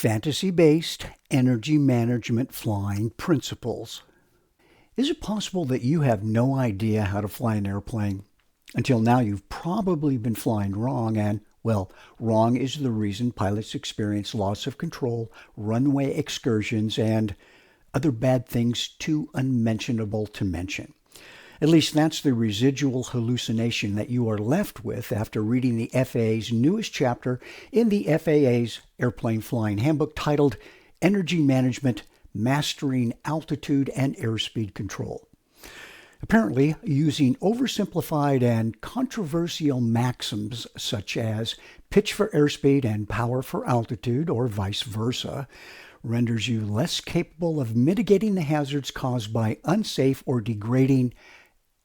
Fantasy-based energy management flying principles. Is it possible that you have no idea how to fly an airplane? Until now, you've probably been flying wrong, and, well, wrong is the reason pilots experience loss of control, runway excursions, and other bad things too unmentionable to mention. At least that's the residual hallucination that you are left with after reading the FAA's newest chapter in the FAA's Airplane Flying Handbook titled Energy Management, Mastering Altitude and Airspeed Control. Apparently, using oversimplified and controversial maxims such as pitch for airspeed and power for altitude, or vice versa, renders you less capable of mitigating the hazards caused by unsafe or degrading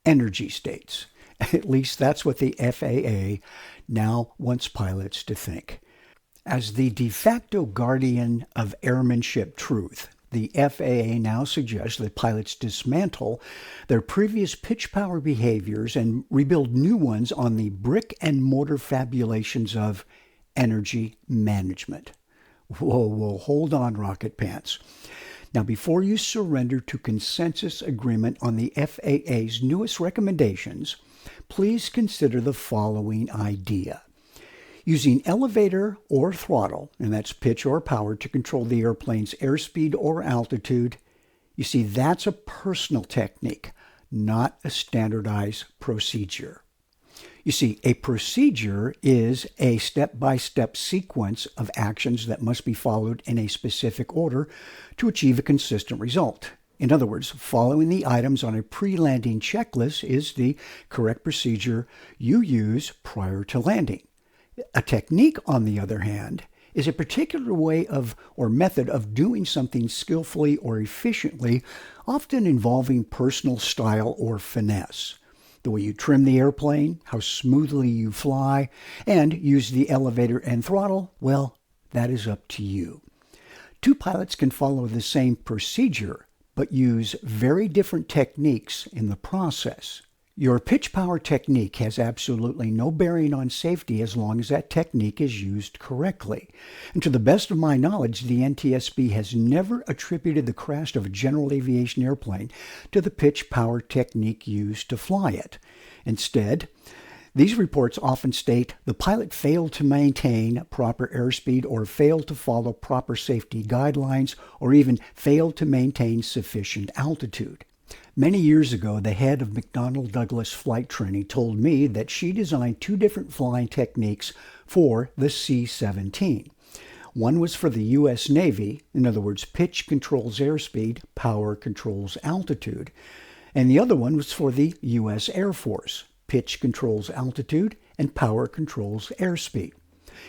energy states. At least that's what the FAA now wants pilots to think. As the de facto guardian of airmanship truth, the FAA now suggests that pilots dismantle their previous pitch power behaviors and rebuild new ones on the brick and mortar fabulations of energy management. Whoa, hold on, rocket pants. Now, before you surrender to consensus agreement on the FAA's newest recommendations, please consider the following idea. Using elevator or throttle, and that's pitch or power, to control the airplane's airspeed or altitude, you see, that's a personal technique, not a standardized procedure. You see, a procedure is a step-by-step sequence of actions that must be followed in a specific order to achieve a consistent result. In other words, following the items on a pre-landing checklist is the correct procedure you use prior to landing. A technique, on the other hand, is a particular way of or method of doing something skillfully or efficiently, often involving personal style or finesse. The way you trim the airplane, how smoothly you fly, and use the elevator and throttle, well, that is up to you. Two pilots can follow the same procedure, but use very different techniques in the process. Your pitch power technique has absolutely no bearing on safety as long as that technique is used correctly. And to the best of my knowledge, the NTSB has never attributed the crash of a general aviation airplane to the pitch power technique used to fly it. Instead, these reports often state the pilot failed to maintain proper airspeed or failed to follow proper safety guidelines or even failed to maintain sufficient altitude. Many years ago, the head of McDonnell Douglas flight training told me that she designed two different flying techniques for the C-17. One was for the U.S. Navy, in other words, pitch controls airspeed, power controls altitude. And the other one was for the U.S. Air Force, pitch controls altitude and power controls airspeed.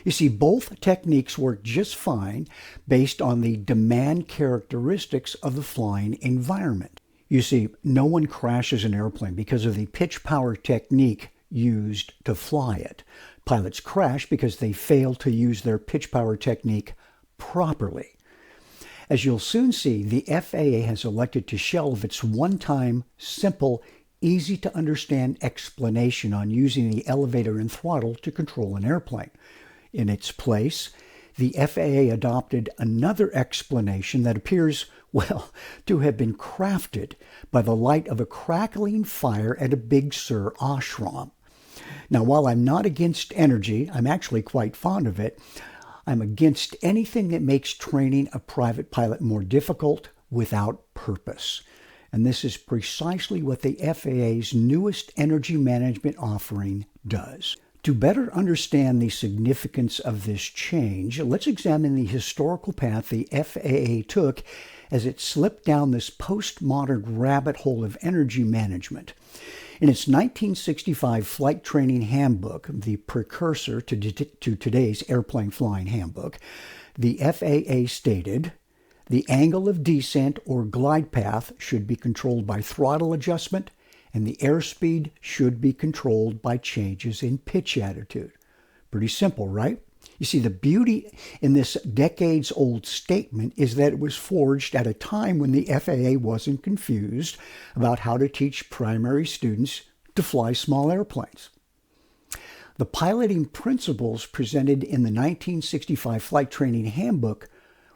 You see, both techniques work just fine based on the demand characteristics of the flying environment. You see, no one crashes an airplane because of the pitch power technique used to fly it. Pilots crash because they fail to use their pitch power technique properly. As you'll soon see, the FAA has elected to shelve its one-time, simple, easy-to-understand explanation on using the elevator and throttle to control an airplane. In its place, the FAA adopted another explanation that appears, well, to have been crafted by the light of a crackling fire at a Big Sur ashram. Now, while I'm not against energy, I'm actually quite fond of it, I'm against anything that makes training a private pilot more difficult without purpose. And this is precisely what the FAA's newest energy management offering does. To better understand the significance of this change, let's examine the historical path the FAA took as it slipped down this postmodern rabbit hole of energy management. In its 1965 Flight Training Handbook, the precursor to today's Airplane Flying Handbook, the FAA stated, "The angle of descent or glide path should be controlled by throttle adjustment, and the airspeed should be controlled by changes in pitch attitude." Pretty simple, right? You see, the beauty in this decades-old statement is that it was forged at a time when the FAA wasn't confused about how to teach primary students to fly small airplanes. The piloting principles presented in the 1965 Flight Training Handbook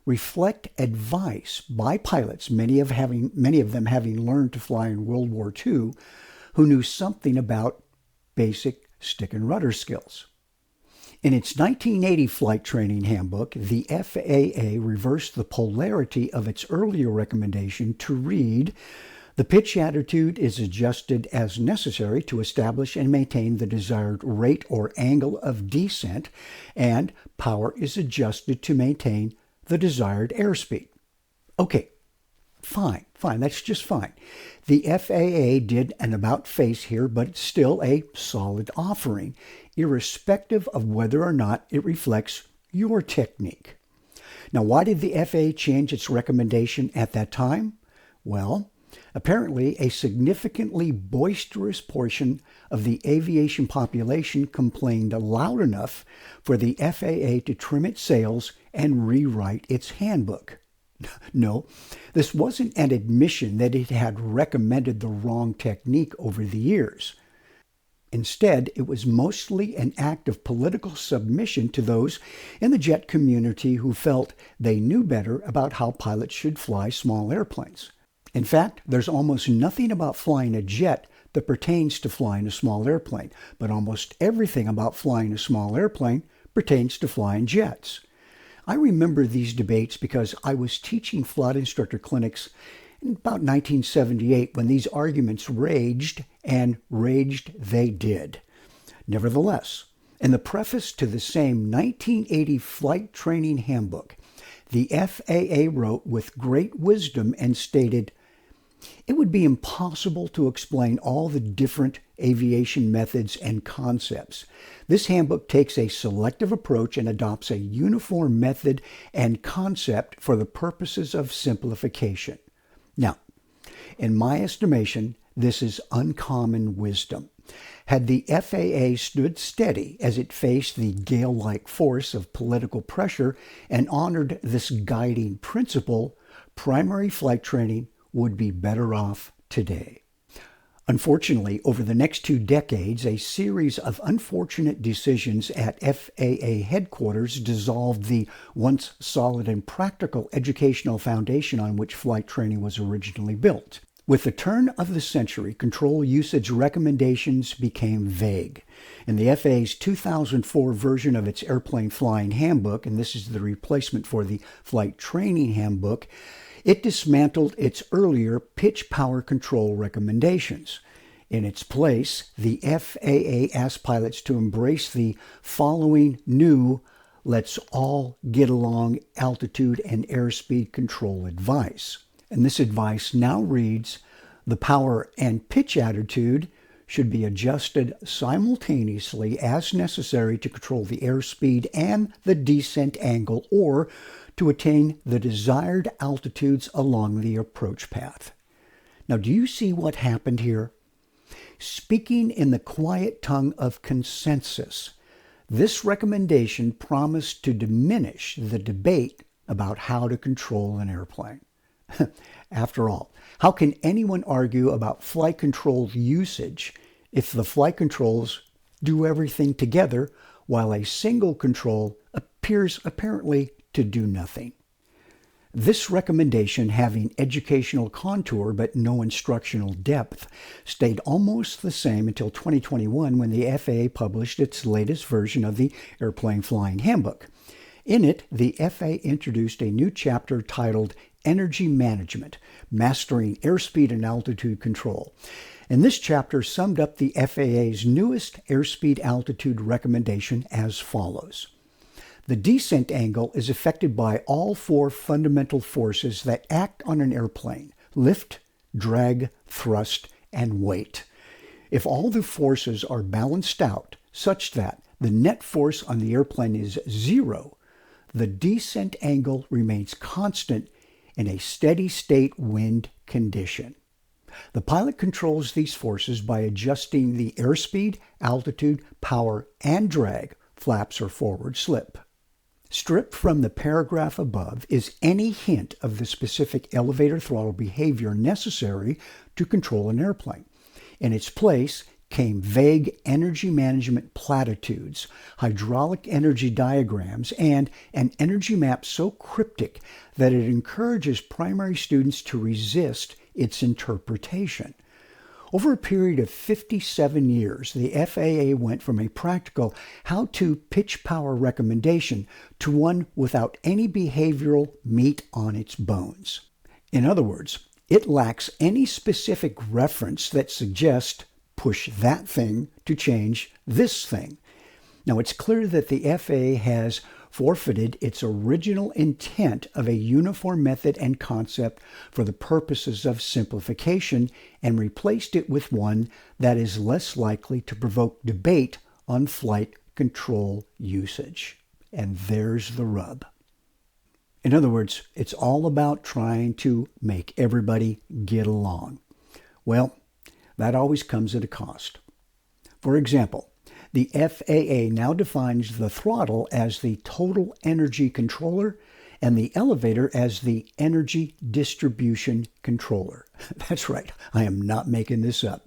reflect advice by pilots, many of them having learned to fly in World War II, who knew something about basic stick and rudder skills. In its 1980 Flight Training Handbook, the FAA reversed the polarity of its earlier recommendation to read, "The pitch attitude is adjusted as necessary to establish and maintain the desired rate or angle of descent, and power is adjusted to maintain the desired airspeed." Okay, fine, that's just fine. The FAA did an about-face here, but it's still a solid offering, irrespective of whether or not it reflects your technique. Now, why did the FAA change its recommendation at that time? Well, apparently a significantly boisterous portion of the aviation population complained loud enough for the FAA to trim its sails and rewrite its handbook. No, this wasn't an admission that it had recommended the wrong technique over the years. Instead, it was mostly an act of political submission to those in the jet community who felt they knew better about how pilots should fly small airplanes. In fact, there's almost nothing about flying a jet that pertains to flying a small airplane, but almost everything about flying a small airplane pertains to flying jets. I remember these debates because I was teaching flight instructor clinics in about 1978 when these arguments raged, and raged they did. Nevertheless, in the preface to the same 1980 Flight Training Handbook, the FAA wrote with great wisdom and stated, "It would be impossible to explain all the different aviation methods and concepts. This handbook takes a selective approach and adopts a uniform method and concept for the purposes of simplification." Now, in my estimation, this is uncommon wisdom. Had the FAA stood steady as it faced the gale-like force of political pressure and honored this guiding principle, primary flight training would be better off today. Unfortunately, over the next 2 decades, a series of unfortunate decisions at FAA headquarters dissolved the once solid and practical educational foundation on which flight training was originally built. With the turn of the century, control usage recommendations became vague. In the FAA's 2004 version of its Airplane Flying Handbook, and this is the replacement for the Flight Training Handbook, it dismantled its earlier pitch power control recommendations. In its place, the FAA asked pilots to embrace the following new "let's all get along" altitude and airspeed control advice. And this advice now reads, "The power and pitch attitude should be adjusted simultaneously as necessary to control the airspeed and the descent angle, or to attain the desired altitudes along the approach path." Now, do you see what happened here? Speaking in the quiet tongue of consensus, this recommendation promised to diminish the debate about how to control an airplane. After all, how can anyone argue about flight control usage if the flight controls do everything together while a single control appears apparently to do nothing? This recommendation, having educational contour but no instructional depth, stayed almost the same until 2021 when the FAA published its latest version of the Airplane Flying Handbook. In it, the FAA introduced a new chapter titled Energy Management, Mastering Airspeed and Altitude Control. And this chapter summed up the FAA's newest airspeed altitude recommendation as follows. The descent angle is affected by all 4 fundamental forces that act on an airplane: lift, drag, thrust, and weight. If all the forces are balanced out such that the net force on the airplane is 0, the descent angle remains constant in a steady state wind condition. The pilot controls these forces by adjusting the airspeed, altitude, power, and drag, flaps or forward slip. Stripped from the paragraph above is any hint of the specific elevator throttle behavior necessary to control an airplane. In its place, came vague energy management platitudes, hydraulic energy diagrams, and an energy map so cryptic that it encourages primary students to resist its interpretation. Over a period of 57 years, the FAA went from a practical how-to pitch power recommendation to one without any behavioral meat on its bones. In other words, it lacks any specific reference that suggests push that thing to change this thing. Now, it's clear that the FAA has forfeited its original intent of a uniform method and concept for the purposes of simplification and replaced it with one that is less likely to provoke debate on flight control usage. And there's the rub. In other words, it's all about trying to make everybody get along. Well, that always comes at a cost. For example, the FAA now defines the throttle as the total energy controller and the elevator as the energy distribution controller. That's right, I am not making this up.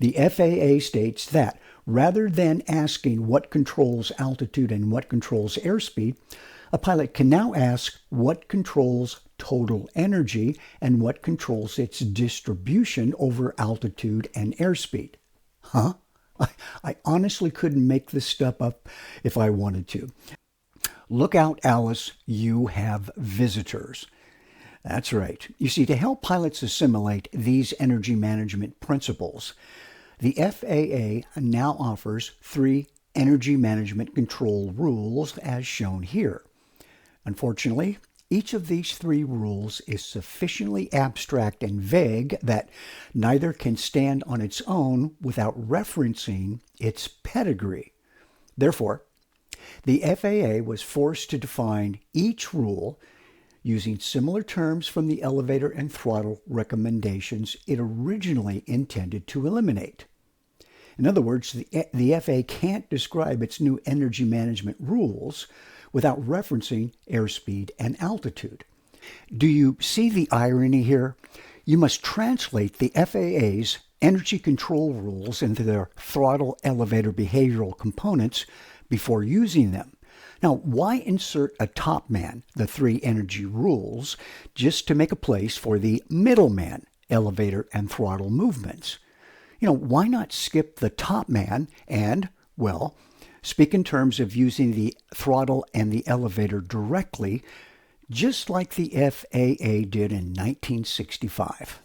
The FAA states that rather than asking what controls altitude and what controls airspeed, a pilot can now ask what controls total energy and what controls its distribution over altitude and airspeed. Huh? I honestly couldn't make this stuff up if I wanted to. Look out, Alice, you have visitors. That's right. You see, to help pilots assimilate these energy management principles, the FAA now offers 3 energy management control rules as shown here. Unfortunately, each of these 3 rules is sufficiently abstract and vague that neither can stand on its own without referencing its pedigree. Therefore, the FAA was forced to define each rule using similar terms from the elevator and throttle recommendations it originally intended to eliminate. In other words, the FAA can't describe its new energy management rules without referencing airspeed and altitude. Do you see the irony here? You must translate the FAA's energy control rules into their throttle elevator behavioral components before using them. Now, why insert a top man, the 3 energy rules, just to make a place for the middleman, elevator and throttle movements? Why not skip the top man and, well, speak in terms of using the throttle and the elevator directly, just like the FAA did in 1965.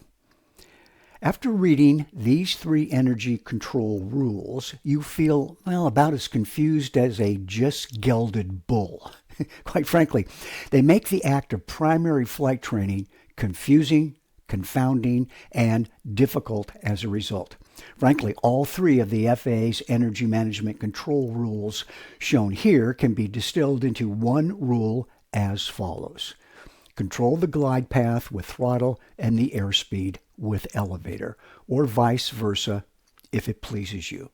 After reading these 3 energy control rules, you feel, about as confused as a just gelded bull. Quite frankly, they make the act of primary flight training confusing, confounding, and difficult as a result. Frankly, all 3 of the FAA's energy management control rules shown here can be distilled into one rule as follows. Control the glide path with throttle and the airspeed with elevator, or vice versa if it pleases you.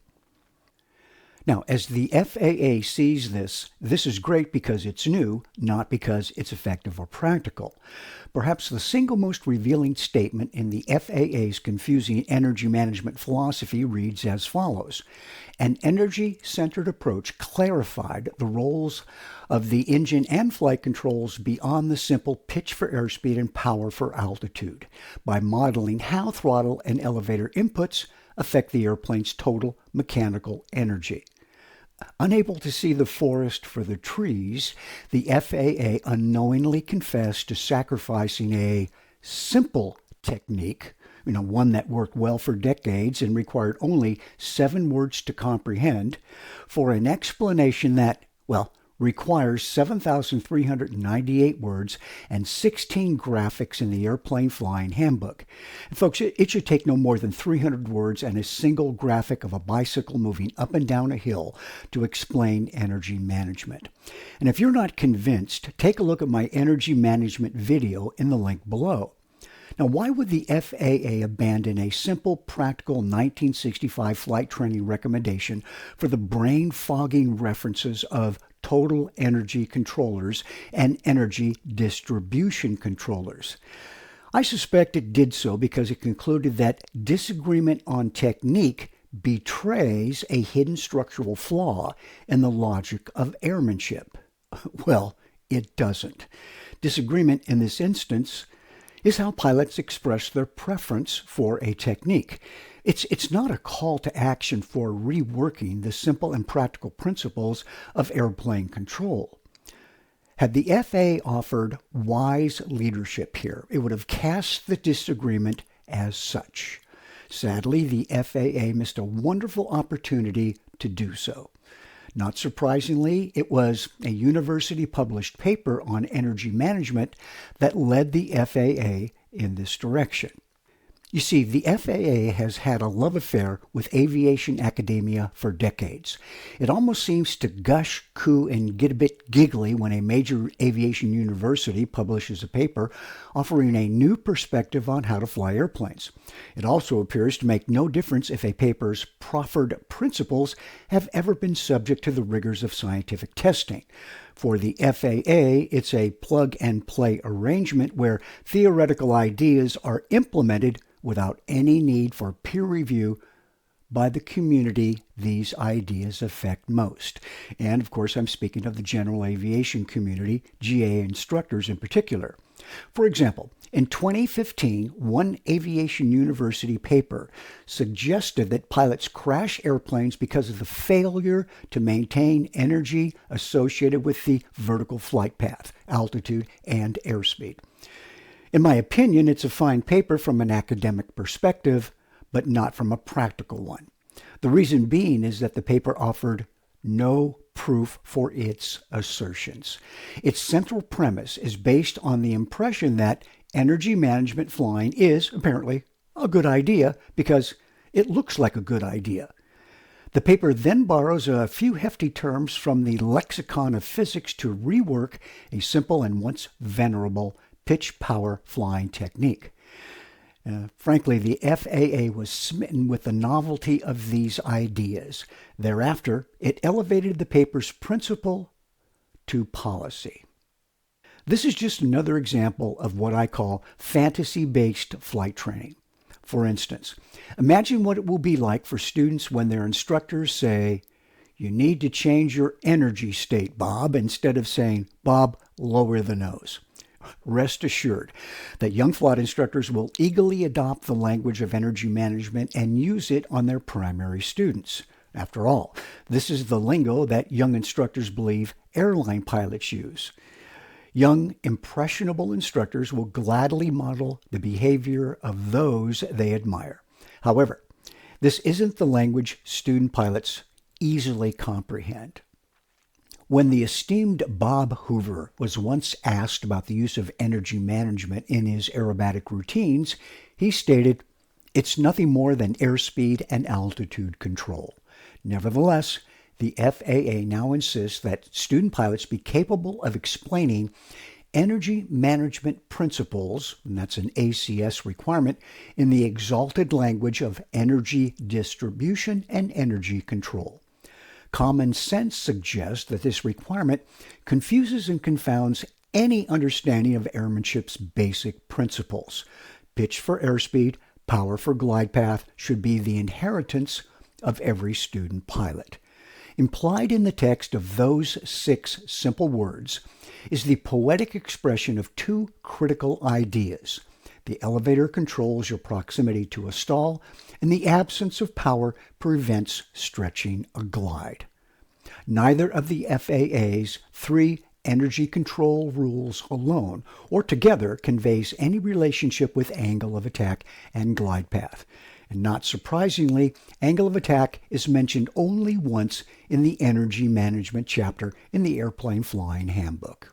Now, as the FAA sees this is great because it's new, not because it's effective or practical. Perhaps the single most revealing statement in the FAA's confusing energy management philosophy reads as follows. An energy-centered approach clarified the roles of the engine and flight controls beyond the simple pitch for airspeed and power for altitude by modeling how throttle and elevator inputs affect the airplane's total mechanical energy. Unable to see the forest for the trees, the FAA unknowingly confessed to sacrificing a simple technique, one that worked well for decades and required only 7 words to comprehend, for an explanation that, requires 7,398 words and 16 graphics in the Airplane Flying Handbook. And folks, it should take no more than 300 words and a single graphic of a bicycle moving up and down a hill to explain energy management. And if you're not convinced, take a look at my energy management video in the link below. Now, why would the FAA abandon a simple, practical 1965 flight training recommendation for the brain-fogging references of total energy controllers and energy distribution controllers? I suspect it did so because it concluded that disagreement on technique betrays a hidden structural flaw in the logic of airmanship. Well, it doesn't. Disagreement in this instance is how pilots express their preference for a technique. It's not a call to action for reworking the simple and practical principles of airplane control. Had the FAA offered wise leadership here, it would have cast the disagreement as such. Sadly, the FAA missed a wonderful opportunity to do so. Not surprisingly, it was a university-published paper on energy management that led the FAA in this direction. You see, the FAA has had a love affair with aviation academia for decades. It almost seems to gush, coo, and get a bit giggly when a major aviation university publishes a paper offering a new perspective on how to fly airplanes. It also appears to make no difference if a paper's proffered principles have ever been subject to the rigors of scientific testing. For the FAA, it's a plug-and-play arrangement where theoretical ideas are implemented without any need for peer review by the community these ideas affect most. And of course, I'm speaking of the general aviation community, GA instructors in particular. For example, in 2015, one aviation university paper suggested that pilots crash airplanes because of the failure to maintain energy associated with the vertical flight path, altitude, and airspeed. In my opinion, it's a fine paper from an academic perspective, but not from a practical one. The reason being is that the paper offered no proof for its assertions. Its central premise is based on the impression that energy management flying is apparently a good idea because it looks like a good idea. The paper then borrows a few hefty terms from the lexicon of physics to rework a simple and once venerable pitch power flying technique. Frankly, the FAA was smitten with the novelty of these ideas. Thereafter, it elevated the paper's principle to policy. This is just another example of what I call fantasy-based flight training. For instance, imagine what it will be like for students when their instructors say, "You need to change your energy state, Bob," instead of saying, "Bob, lower the nose." Rest assured that young flight instructors will eagerly adopt the language of energy management and use it on their primary students. After all, this is the lingo that young instructors believe airline pilots use. Young, impressionable instructors will gladly model the behavior of those they admire. However, this isn't the language student pilots easily comprehend. When the esteemed Bob Hoover was once asked about the use of energy management in his aerobatic routines, he stated, "It's nothing more than airspeed and altitude control." Nevertheless, the FAA now insists that student pilots be capable of explaining energy management principles, and that's an ACS requirement, in the exalted language of energy distribution and energy control. Common sense suggests that this requirement confuses and confounds any understanding of airmanship's basic principles. Pitch for airspeed, power for glide path should be the inheritance of every student pilot. Implied in the text of those 6 simple words is the poetic expression of 2 critical ideas. The elevator controls your proximity to a stall, and the absence of power prevents stretching a glide. Neither of the FAA's 3 energy control rules alone or together conveys any relationship with angle of attack and glide path. And not surprisingly, angle of attack is mentioned only once in the energy management chapter in the Airplane Flying Handbook.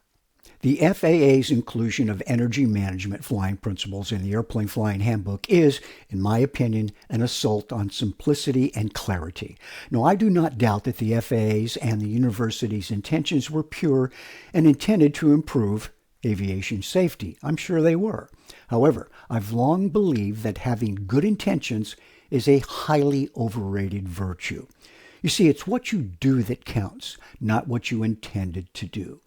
The FAA's inclusion of energy management flying principles in the Airplane Flying Handbook is, in my opinion, an assault on simplicity and clarity. Now, I do not doubt that the FAA's and the university's intentions were pure and intended to improve aviation safety. I'm sure they were. However, I've long believed that having good intentions is a highly overrated virtue. You see, it's what you do that counts, not what you intended to do.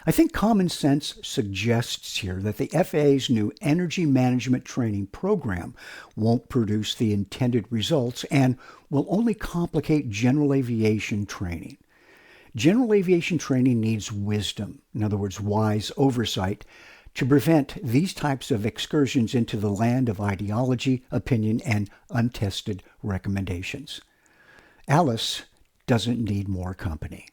I think common sense suggests here that the FAA's new energy management training program won't produce the intended results and will only complicate general aviation training. General aviation training needs wisdom, in other words, wise oversight, to prevent these types of excursions into the land of ideology, opinion, and untested recommendations. Alice doesn't need more company.